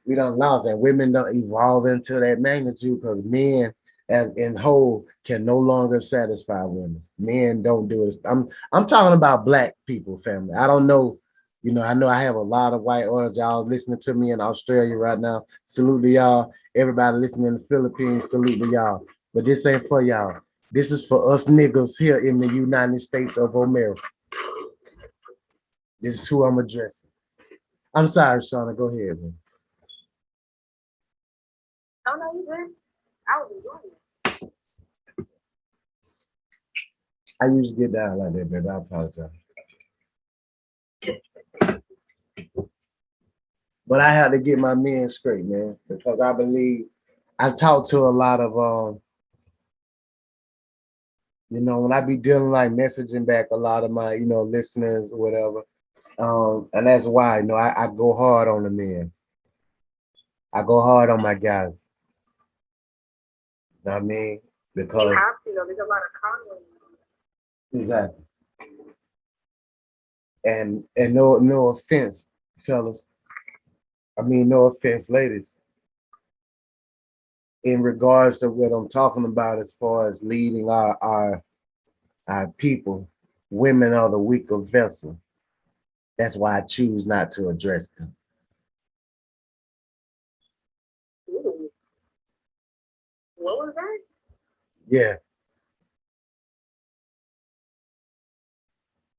We done lost, and women don't evolve into that magnitude because men as in whole can no longer satisfy women. Men don't do it. I'm talking about black people, family. I don't know, I know I have a lot of white audience. Y'all listening to me in Australia right now. Salute to y'all. Everybody listening in the Philippines, salute to y'all. But this ain't for y'all. This is for us niggas here in the United States of America. This is who I'm addressing. I'm sorry, Shauna. Go ahead, man. Oh no, you good. I was enjoying it. I usually get down like that, baby. I apologize. But I had to get my men straight, man, because I believe I talk to a lot of when I be dealing like messaging back a lot of my listeners or whatever, And that's why, I go hard on the men. I go hard on my guys. You know what I mean? You Because have to though. There's a lot of conflict. exactly. And no offense, fellas. I mean, no offense, ladies. In regards to what I'm talking about, as far as leading our people, women are the weaker vessel. That's why I choose not to address them. Ooh, what was that? Yeah,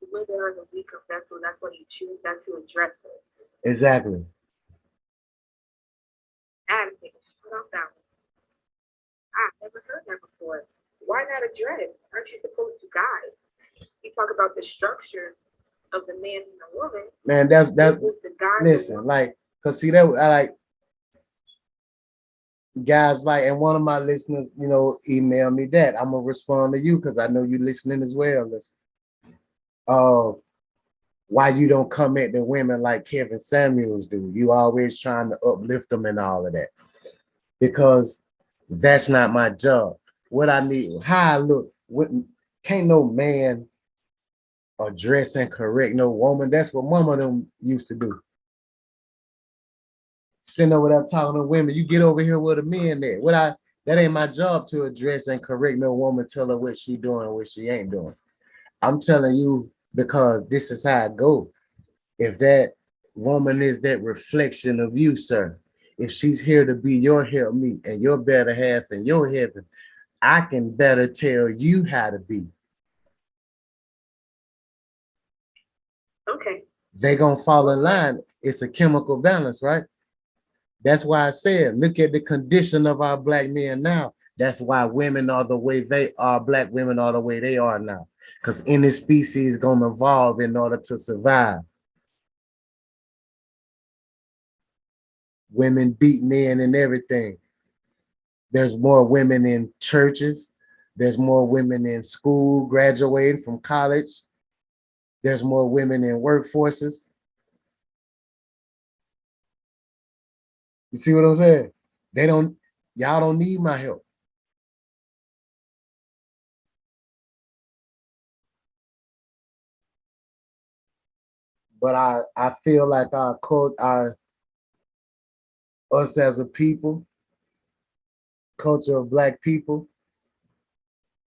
Women are the weaker vessel. That's why you choose not to address it. exactly. I had to take a shit off that one. I've never heard that before. Why not address? Aren't you supposed to guide? You talk about the structure of the man and the woman. Man, that's that. It's the guy. Listen, like, cause see that I like guys like, and one of my listeners, email me that. I'm gonna respond to you because I know you listening as well. Listen. Why you don't come at the women like Kevin Samuels do? You always trying to uplift them and all of that. Because that's not my job. What I need, how I look, can't no man address and correct no woman. That's what mama them used to do. Sitting over there talking to women, you get over here with a man there. That ain't my job to address and correct no woman, tell her what she doing, what she ain't doing. I'm telling you because this is how it go. If that woman is that reflection of you, sir, if she's here to be your helpmeet and your better half and your heaven, I can better tell you how to be. Okay. They gonna fall in line. It's a chemical balance, right? That's why I said, look at the condition of our black men now. That's why women are the way they are, black women are the way they are now. Because any species is gonna evolve in order to survive. Women beat men and everything. There's more women in churches. There's more women in school, graduating from college. There's more women in workforces. You see what I'm saying? Y'all don't need my help. But I feel like us as a people, culture of black people,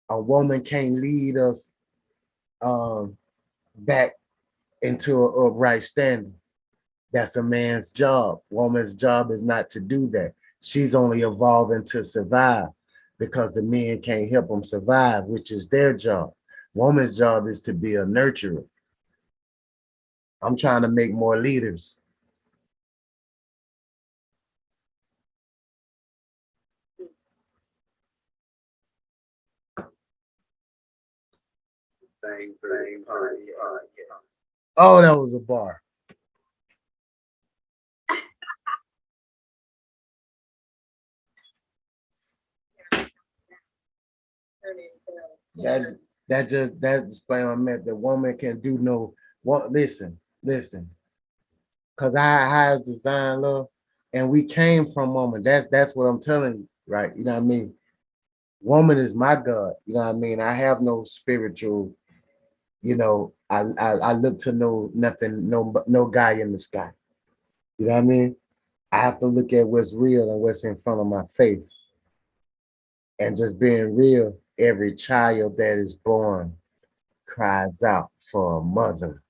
a woman can't lead us um, back into an upright standing. That's a man's job. Woman's job is not to do that. She's only evolving to survive because the men can't help them survive, which is their job. Woman's job is to be a nurturer. I'm trying to make more leaders. Oh, that was a bar. That that display I meant the woman can do no what listen. Cause I is design love and we came from woman. That's what I'm telling you, right? You know what I mean? Woman is my God, you know what I mean? I have no spiritual, I look to no nothing, no guy in the sky. You know what I mean? I have to look at what's real and what's in front of my face. And just being real, every child that is born cries out for a mother.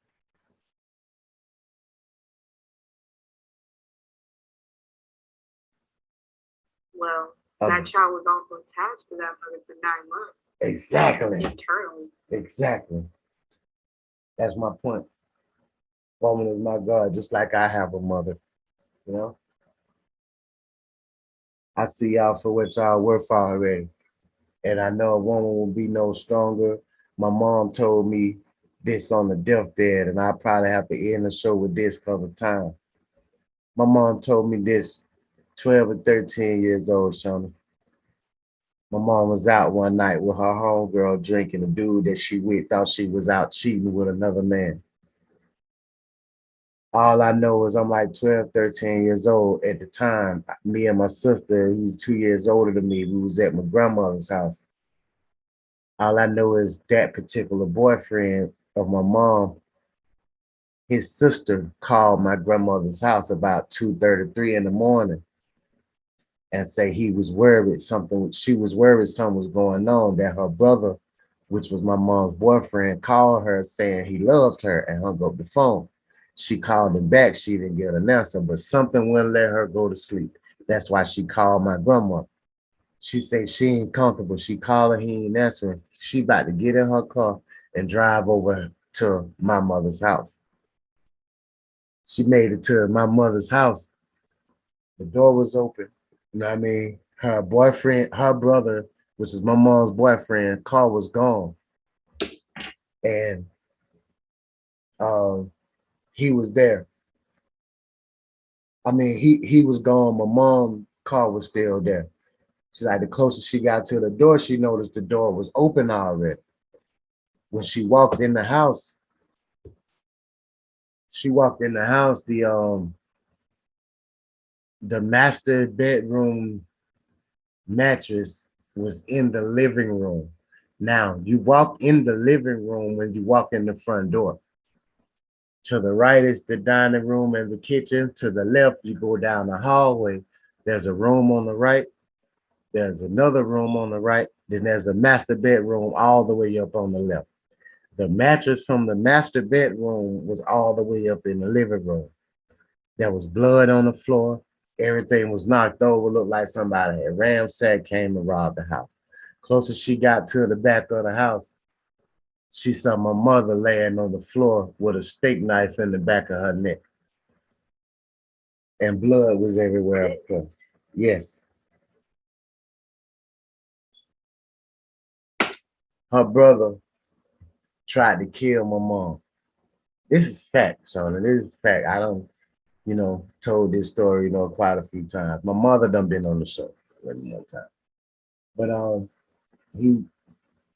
Well, that child was also attached to that mother for 9 months. Exactly. Internally. Exactly. That's my point. Woman is my God, just like I have a mother. You know, I see y'all for what y'all worth already. And I know a woman will be no stronger. My mom told me this on the deathbed, and I probably have to end the show with this because of time. My mom told me this 12 or 13 years old, Shona. My mom was out one night with her homegirl drinking. A dude that she with thought she was out cheating with another man. All I know is I'm like 12, 13 years old at the time. Me and my sister, who was 2 years older than me, we was at my grandmother's house. All I know is that particular boyfriend of my mom, his sister called my grandmother's house about 2:33 in the morning and say he was worried something, she was worried something was going on, that her brother, which was my mom's boyfriend, called her saying he loved her and hung up the phone. She called him back. She didn't get an answer, but something wouldn't let her go to sleep. That's why she called my grandma. She said she ain't comfortable. She called her, he ain't answering. She about to get in her car and drive over to my mother's house. She made it to my mother's house. The door was open. You know what I mean? Her boyfriend, her brother, which is my mom's boyfriend, car was gone. And he was there. I mean, he was gone. My mom's car was still there. She's like, the closest she got to the door, she noticed the door was open already. When she walked in the house, the master bedroom mattress was in the living room. Now, you walk in the living room when you walk in the front door. To the right is the dining room and the kitchen. To the left, you go down the hallway. There's a room on the right. There's another room on the right. Then there's a master bedroom all the way up on the left. The mattress from the master bedroom was all the way up in the living room. There was blood on the floor. Everything was knocked over. Looked like somebody had ransacked, came and robbed the house. Closest she got to the back of the house, she saw my mother laying on the floor with a steak knife in the back of her neck. And blood was everywhere, of course. Yes. Her brother tried to kill my mom. This is fact, son. This is fact. I don't, told this story, quite a few times. My mother done been on the show one time. But he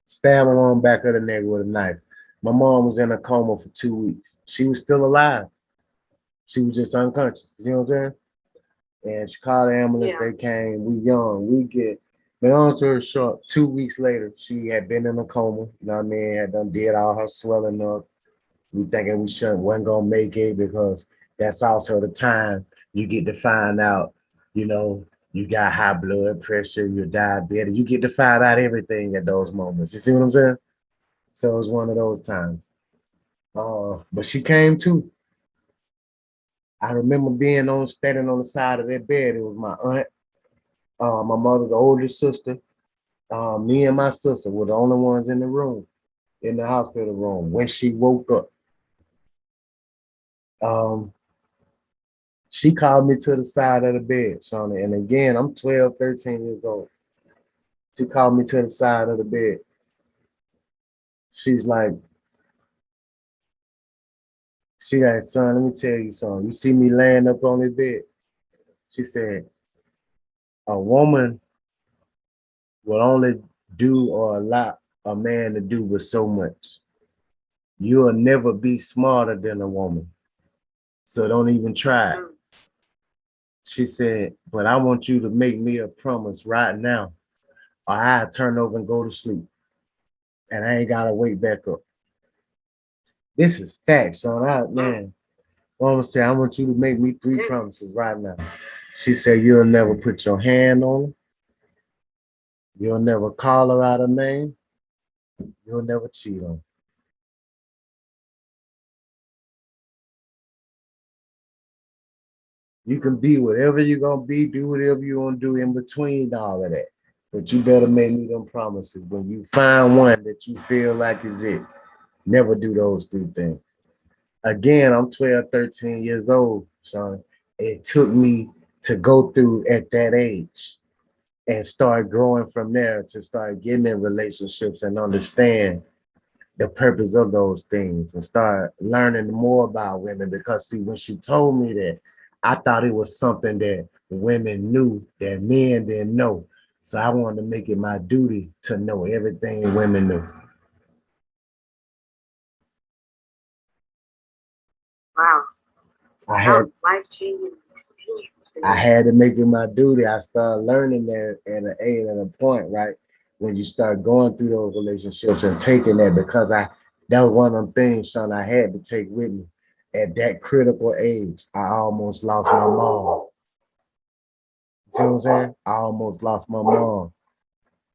stabbed my mom back of the neck with a knife. My mom was in a coma for 2 weeks. She was still alive. She was just unconscious. You know what I'm saying? And she called the ambulance. Yeah. They came. We young. But on to her short, 2 weeks later, she had been in a coma. You know what I mean? Had done did all her swelling up. We thinking wasn't gonna make it, because that's also the time you get to find out, you got high blood pressure, you're diabetic. You get to find out everything at those moments. You see what I'm saying? So it was one of those times. But she came too. I remember standing on the side of that bed. It was my aunt, my mother's older sister. Me and my sister were the only ones in the room, in the hospital room, when she woke up. She called me to the side of the bed, Shauna. And again, I'm 12, 13 years old. She called me to the side of the bed. She's like, son, let me tell you something. You see me laying up on this bed? She said, a woman will only do or allow a man to do with so much. You'll never be smarter than a woman. So don't even try it. She said, but I want you to make me a promise right now, or I turn over and go to sleep. And I ain't gotta wake back up. This is fact, son. Man, Mama said, I want you to make me 3 promises right now. She said, you'll never put your hand on her. You'll never call her out of name. You'll never cheat on her. You can be whatever you're gonna be, do whatever you want to do in between all of that. But you better make me them promises. When you find one that you feel like is it, never do those 3 things. Again, I'm 12, 13 years old, son. It took me to go through at that age and start growing from there, to start getting in relationships and understand the purpose of those things and start learning more about women. Because see, when she told me that, I thought it was something that women knew that men didn't know. So I wanted to make it my duty to know everything women knew. Wow. I had life-changing experience for I you. had to make it my duty. I started learning there at an age at a point, right? When you start going through those relationships and taking that, because that was one of them things, son, I had to take with me. At that critical age, I almost lost my mom. See what I'm saying? I almost lost my mom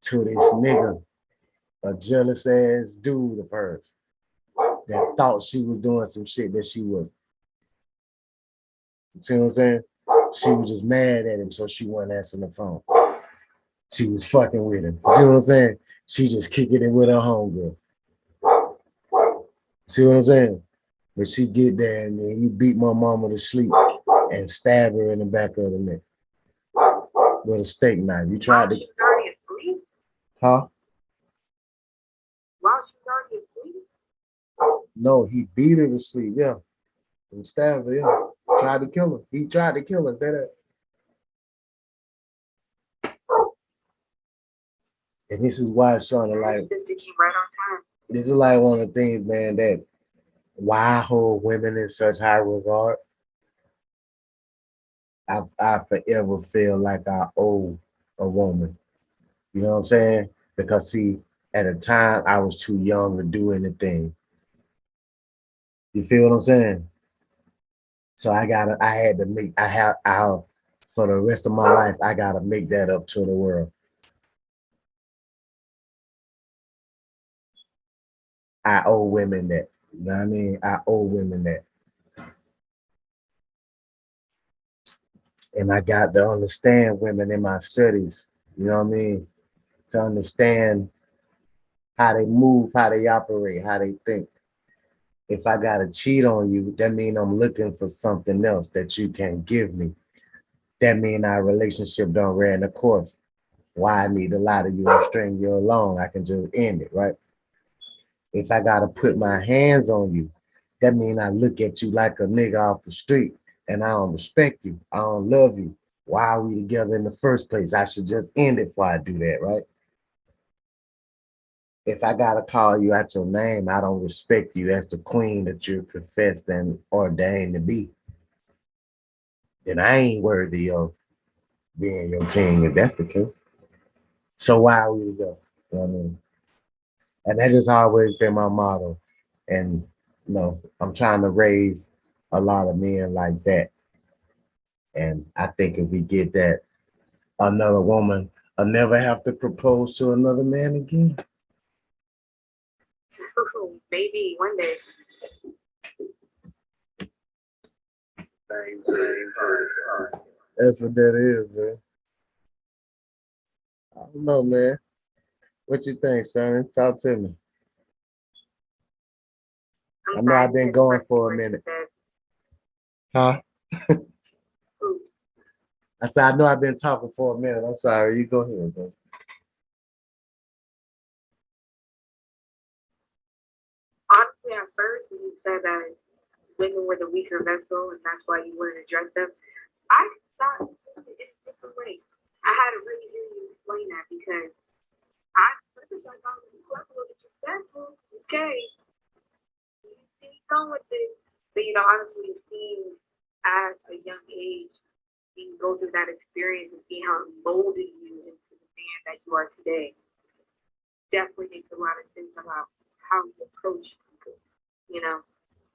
to this nigga, a jealous ass dude of hers that thought she was doing some shit that she wasn't. See what I'm saying? She was just mad at him, so she wasn't answering the phone. She was fucking with him. See what I'm saying? She just kicking it with her homegirl. See what I'm saying? But she get there and then you beat my mama to sleep and stab her in the back of the neck with a steak knife. You tried to, While she's already asleep? huh? While she's already asleep? No, he beat her to sleep, yeah. And stabbed her, yeah. Tried to kill her. He tried to kill her. That. And this is why it's trying to like, Sister came right on time. this is like one of the things, man, that why I hold women in such high regard. I forever feel like I owe a woman. You know what I'm saying? Because see, at a time I was too young to do anything. You feel what I'm saying? So I had to make, for the rest of my life, I gotta make that up to the world. I owe women that. You know what I mean? I owe women that. And I got to understand women in my studies. You know what I mean? To understand how they move, how they operate, how they think. If I gotta cheat on you, that means I'm looking for something else that you can give me. That means our relationship don't ran the course. Why I need to lie to you and string you along? I can just end it, right? If I gotta put my hands on you, that means I look at you like a nigga off the street and I don't respect you. I don't love you. Why are we together in the first place? I should just end it before I do that, right? If I gotta call you out your name, I don't respect you as the queen that you're professed and ordained to be. Then I ain't worthy of being your king if that's the case. So why are we together? You know what I mean? And that just always been my motto. And I'm trying to raise a lot of men like that. And I think if we get that, another woman will never have to propose to another man again. Maybe one day. That's what that is, man. I don't know, man. What you think, son? Talk to me. I know I've been going for a minute. Huh? I said, I know I've been talking for a minute. I'm sorry. You go ahead, bro. Honestly, at first, when you said that women were the weaker vessel and that's why you wouldn't address them, I thought in a different way. I had to really hear you explain that because I was like, oh, you are a little bit successful. Okay. You see, going with this. But, honestly, seeing at a young age, you go through that experience and see how it molded you into the man that you are today definitely makes a lot of sense about how you approach people,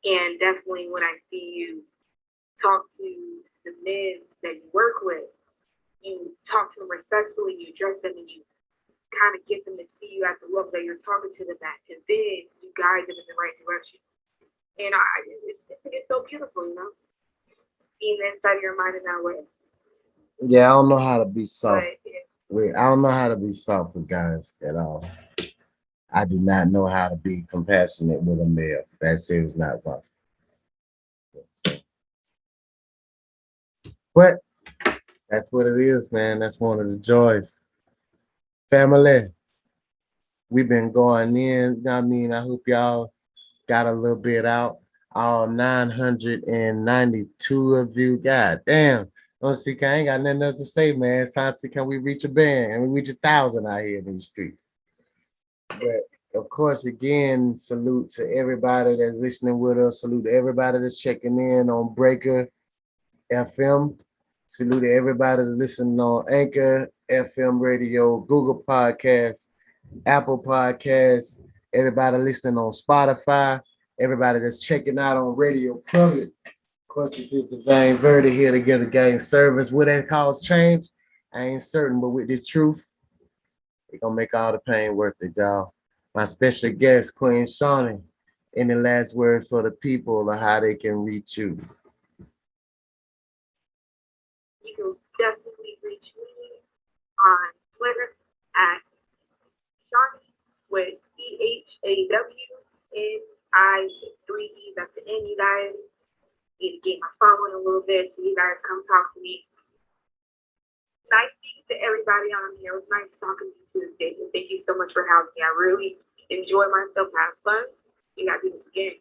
And definitely when I see you talk to the men that you work with, you talk to them respectfully, you address them, and you kind of get them to see you at the level that you're talking to them at, and then you guide them in the right direction. And it's so beautiful, Being inside of your mind in that way. Yeah, I don't know how to be soft. But, Wait, I don't know how to be soft with guys at all. I do not know how to be compassionate with a male. That shit is not possible. But that's what it is, man. That's one of the joys. Family, we've been going in. I mean, I hope y'all got a little bit out. All 992 of you. God damn. Let's see, I ain't got nothing else to say, man. It's time to see, can we reach a band? And we reach 1,000 out here in these streets. But of course, again, salute to everybody that's listening with us. Salute to everybody that's checking in on Breaker FM. Salute to everybody that's listening on Anchor FM Radio, Google Podcasts, Apple Podcasts, everybody listening on Spotify, everybody that's checking out on Radio Public. Of course, this is the Vain Verde here together, gang service. Will that cause change? I ain't certain, but with the truth, it's gonna make all the pain worth it, y'all. My special guest, Queen Shawnee, any last words for the people or how they can reach you? You can definitely reach me on Twitter at Shawnee with EHAWNI 3 E's at the end. You guys need to get my following a little bit so you guys come talk to me. Nice speaking to everybody on here. It was nice talking to you today. Thank you so much for having me. I really enjoy myself, have fun. You gotta do this again.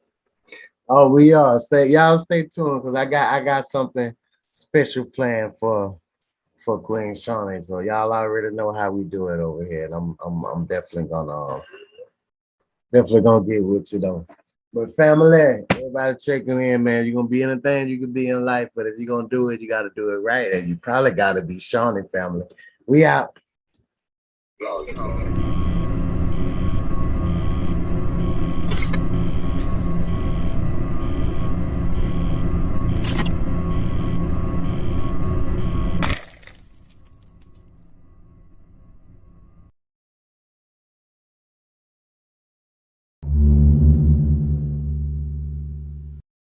Oh, we are. Y'all stay tuned because I got something special planned for Queen Shawnee. So y'all already know how we do it over here. And I'm definitely gonna get with you though. But family, everybody checking in, man. You're gonna be anything you can be in life, but if you're gonna do it, you gotta do it right. And you probably gotta be Shawnee family. We out.